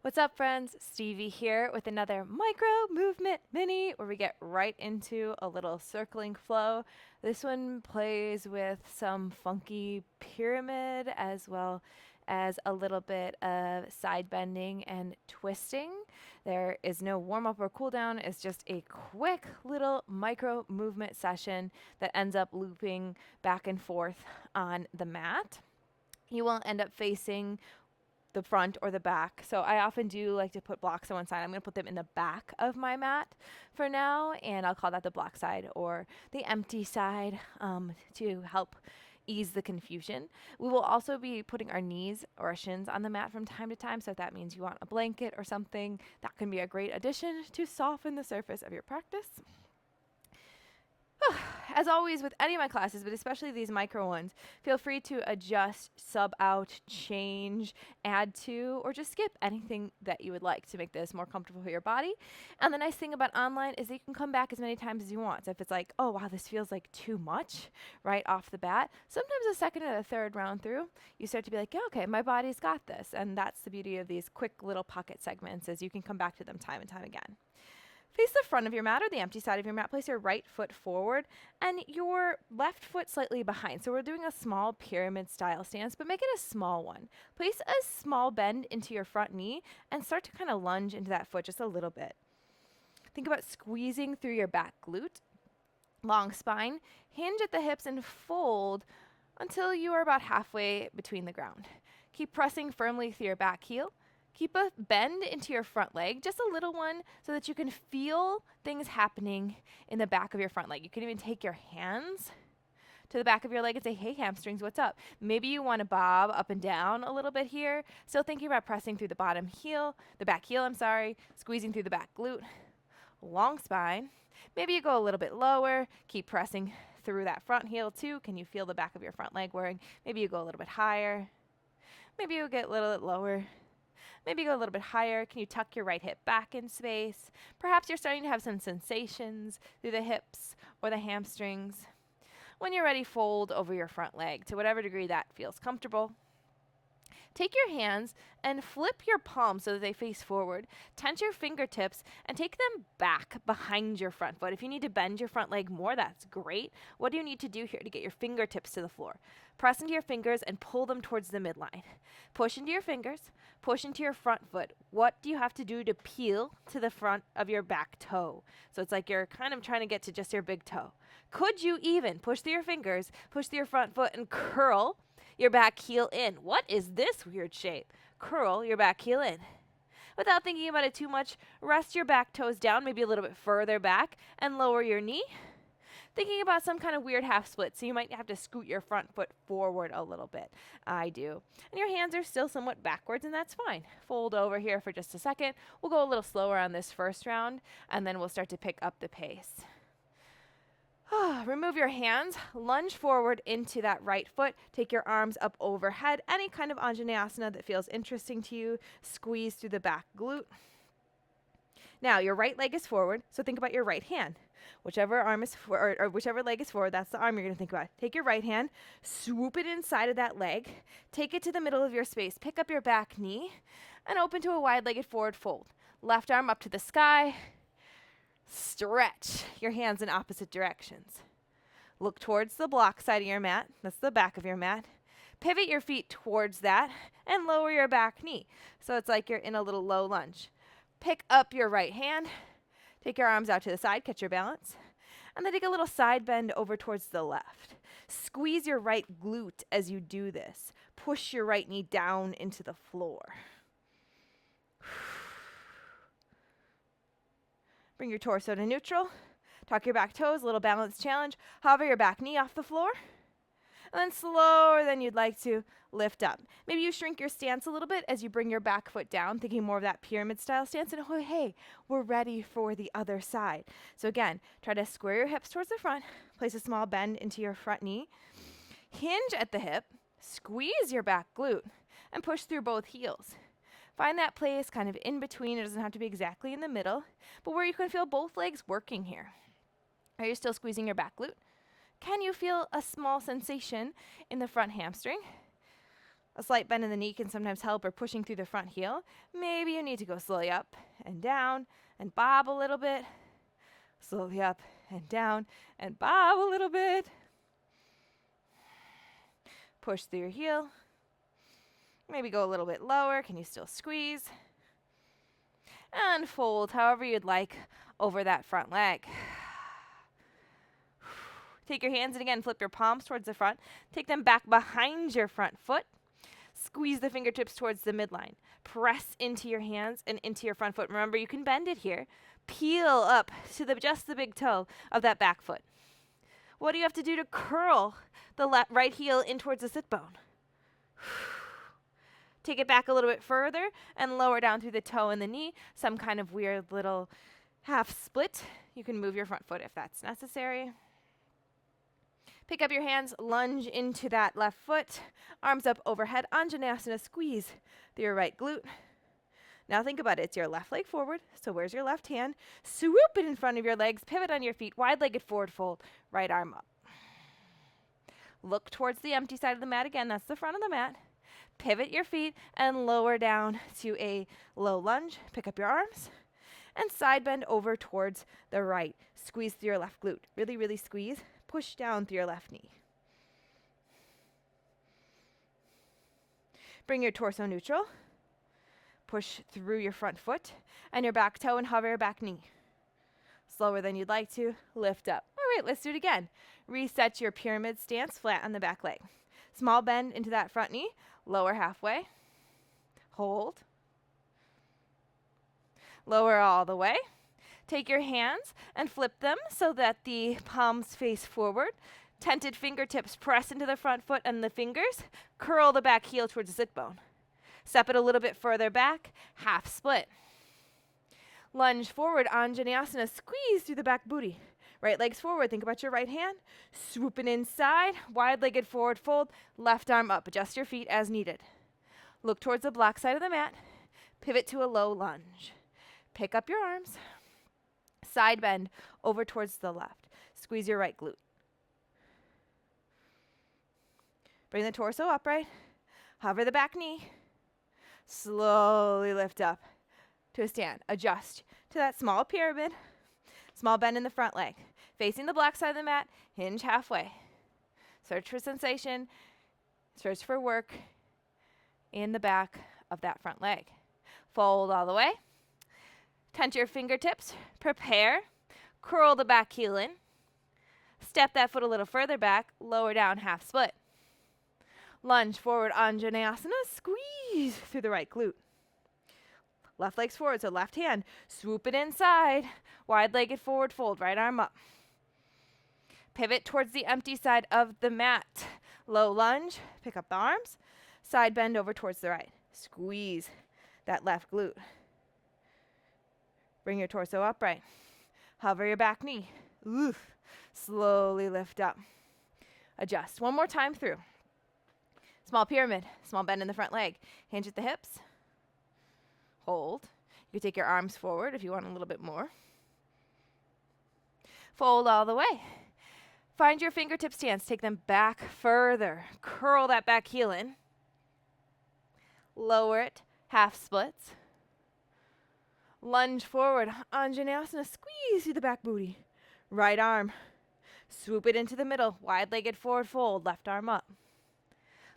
What's up, friends? Stevie here with another micro movement mini where we get right into a little circling flow. This one plays with some funky pyramid as well as a little bit of side bending and twisting. There is no warm up or cool down, it's just a quick little micro movement session that ends up looping back and forth on the mat. You will end up facing the front or the back. So I often do like to put blocks on one side. I'm going to put them in the back of my mat for now, and I'll call that the block side or the empty side to help ease the confusion. We will also be putting our knees or our shins on the mat from time to time. So if that means you want a blanket or something, that can be a great addition to soften the surface of your practice. As always with any of my classes, but especially these micro ones, feel free to adjust, sub out, change, add to, or just skip anything that you would like to make this more comfortable for your body. And the nice thing about online is that you can come back as many times as you want. So if it's like, oh wow, this feels like too much right off the bat, sometimes the second or the third round through, you start to be like, yeah, okay, my body's got this. And that's the beauty of these quick little pocket segments, is you can come back to them time and time again. Face the front of your mat or the empty side of your mat. Place your right foot forward and your left foot slightly behind. So we're doing a small pyramid style stance, but make it a small one. Place a small bend into your front knee and start to kind of lunge into that foot just a little bit. Think about squeezing through your back glute. Long spine. Hinge at the hips and fold until you are about halfway between the ground. Keep pressing firmly through your back heel. Keep a bend into your front leg, just a little one, so that you can feel things happening in the back of your front leg. You can even take your hands to the back of your leg and say, hey, hamstrings, what's up? Maybe you want to bob up and down a little bit here. Still thinking about pressing through the back heel, squeezing through the back glute. Long spine. Maybe you go a little bit lower. Keep pressing through that front heel too. Can you feel the back of your front leg working? Maybe you go a little bit higher. Maybe you get a little bit lower. Maybe go a little bit higher. Can you tuck your right hip back in space? Perhaps you're starting to have some sensations through the hips or the hamstrings. When you're ready, fold over your front leg to whatever degree that feels comfortable. Take your hands and flip your palms so that they face forward. Tense your fingertips and take them back behind your front foot. If you need to bend your front leg more, that's great. What do you need to do here to get your fingertips to the floor? Press into your fingers and pull them towards the midline. Push into your fingers, push into your front foot. What do you have to do to peel to the front of your back toe? So it's like you're kind of trying to get to just your big toe. Could you even push through your fingers, push through your front foot and curl your back heel in? What is this weird shape? Curl your back heel in. Without thinking about it too much, rest your back toes down, maybe a little bit further back, and lower your knee. Thinking about some kind of weird half split, so you might have to scoot your front foot forward a little bit. I do. And your hands are still somewhat backwards, and that's fine. Fold over here for just a second. We'll go a little slower on this first round, and then we'll start to pick up the pace. Remove your hands, lunge forward into that right foot, take your arms up overhead, any kind of Anjaneyasana that feels interesting to you, squeeze through the back glute. Now, your right leg is forward, so think about your right hand. Whichever arm is or whichever leg is forward, that's the arm you're going to think about. Take your right hand, swoop it inside of that leg, take it to the middle of your space, pick up your back knee, and open to a wide-legged forward fold. Left arm up to the sky. Stretch your hands in opposite directions. Look towards the block side of your mat. That's the back of your mat. Pivot your feet towards that and lower your back knee. So it's like you're in a little low lunge. Pick up your right hand. Take your arms out to the side. Catch your balance. And then take a little side bend over towards the left. Squeeze your right glute as you do this. Push your right knee down into the floor. Bring your torso to neutral. Tuck your back toes, a little balance challenge. Hover your back knee off the floor. And then slower than you'd like to, lift up. Maybe you shrink your stance a little bit as you bring your back foot down, thinking more of that pyramid style stance. And oh, hey, we're ready for the other side. So again, try to square your hips towards the front. Place a small bend into your front knee. Hinge at the hip. Squeeze your back glute. And push through both heels. Find that place kind of in between. It doesn't have to be exactly in the middle, but where you can feel both legs working here. Are you still squeezing your back glute? Can you feel a small sensation in the front hamstring? A slight bend in the knee can sometimes help, or pushing through the front heel. Maybe you need to go slowly up and down and bob a little bit. Slowly up and down and bob a little bit. Push through your heel. Maybe go a little bit lower. Can you still squeeze? And fold however you'd like over that front leg. Take your hands and again flip your palms towards the front. Take them back behind your front foot. Squeeze the fingertips towards the midline. Press into your hands and into your front foot. Remember, you can bend it here. Peel up to just the big toe of that back foot. What do you have to do to curl the right heel in towards the sit bone? Take it back a little bit further and lower down through the toe and the knee. Some kind of weird little half split. You can move your front foot if that's necessary. Pick up your hands, lunge into that left foot. Arms up overhead, Anjaneyasana, squeeze through your right glute. Now think about it. It's your left leg forward. So where's your left hand? Swoop it in front of your legs. Pivot on your feet. Wide-legged forward fold. Right arm up. Look towards the empty side of the mat again. That's the front of the mat. Pivot your feet and lower down to a low lunge. Pick up your arms and side bend over towards the right. Squeeze through your left glute. Really, really squeeze. Push down through your left knee. Bring your torso neutral. Push through your front foot and your back toe and hover your back knee. Slower than you'd like to. Lift up. All right, let's do it again. Reset your pyramid stance flat on the back leg. Small bend into that front knee. Lower halfway. Hold. Lower all the way. Take your hands and flip them so that the palms face forward. Tented fingertips press into the front foot and the fingers. Curl the back heel towards the sit bone. Step it a little bit further back. Half split. Lunge forward, Anjaneyasana. Squeeze through the back booty. Right leg's forward. Think about your right hand. Swoop it inside. Wide-legged forward fold. Left arm up. Adjust your feet as needed. Look towards the black side of the mat. Pivot to a low lunge. Pick up your arms. Side bend over towards the left. Squeeze your right glute. Bring the torso upright. Hover the back knee. Slowly lift up to a stand. Adjust to that small pyramid. Small bend in the front leg. Facing the black side of the mat. Hinge halfway. Search for sensation. Search for work in the back of that front leg. Fold all the way. Tent your fingertips. Prepare. Curl the back heel in. Step that foot a little further back. Lower down, half split. Lunge forward, Anjaneyasana. Squeeze through the right glute. Left leg's forward, so left hand. Swoop it inside. Wide-legged forward fold. Right arm up. Pivot towards the empty side of the mat. Low lunge. Pick up the arms. Side bend over towards the right. Squeeze that left glute. Bring your torso upright. Hover your back knee. Oof. Slowly lift up. Adjust. One more time through. Small pyramid. Small bend in the front leg. Hinge at the hips. Hold. You can take your arms forward if you want a little bit more. Fold all the way. Find your fingertip stance. Take them back further. Curl that back heel in. Lower it. Half splits. Lunge forward. Anjaneyasana. Squeeze through the back booty. Right arm. Swoop it into the middle. Wide-legged forward fold. Left arm up.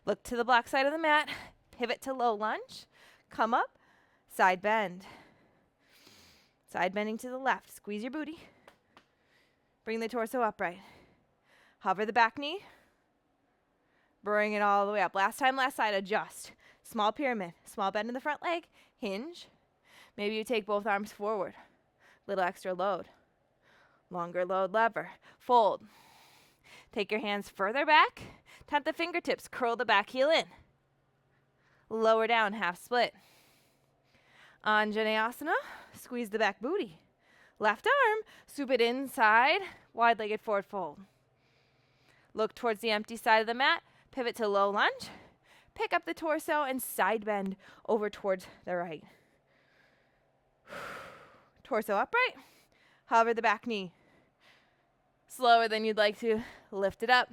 Look to the black side of the mat. Pivot to low lunge. Come up. Side bend. Side bending to the left. Squeeze your booty. Bring the torso upright. Hover the back knee. Bring it all the way up. Last time, last side. Adjust. Small pyramid. Small bend in the front leg. Hinge. Maybe you take both arms forward. Little extra load. Longer load lever. Fold. Take your hands further back. Tent the fingertips. Curl the back heel in. Lower down, half split. Anjaneyasana. Squeeze the back booty. Left arm. Swoop it inside. Wide-legged forward fold. Look towards the empty side of the mat. Pivot to low lunge. Pick up the torso and side bend over towards the right. Torso upright. Hover the back knee. Slower than you'd like to. Lift it up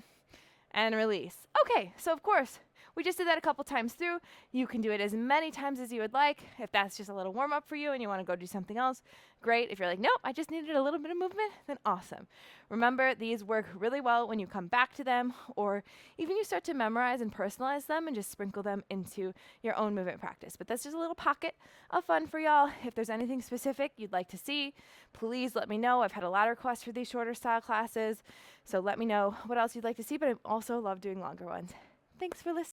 and release. Okay, so of course, We just did that a couple times through. You can do it as many times as you would like. If that's just a little warm up for you and you want to go do something else, great. If you're like, nope, I just needed a little bit of movement, then awesome. Remember, these work really well when you come back to them, or even you start to memorize and personalize them and just sprinkle them into your own movement practice. But that's just a little pocket of fun for y'all. If there's anything specific you'd like to see, please let me know. I've had a lot of requests for these shorter style classes, so let me know what else you'd like to see, but I also love doing longer ones. Thanks for listening.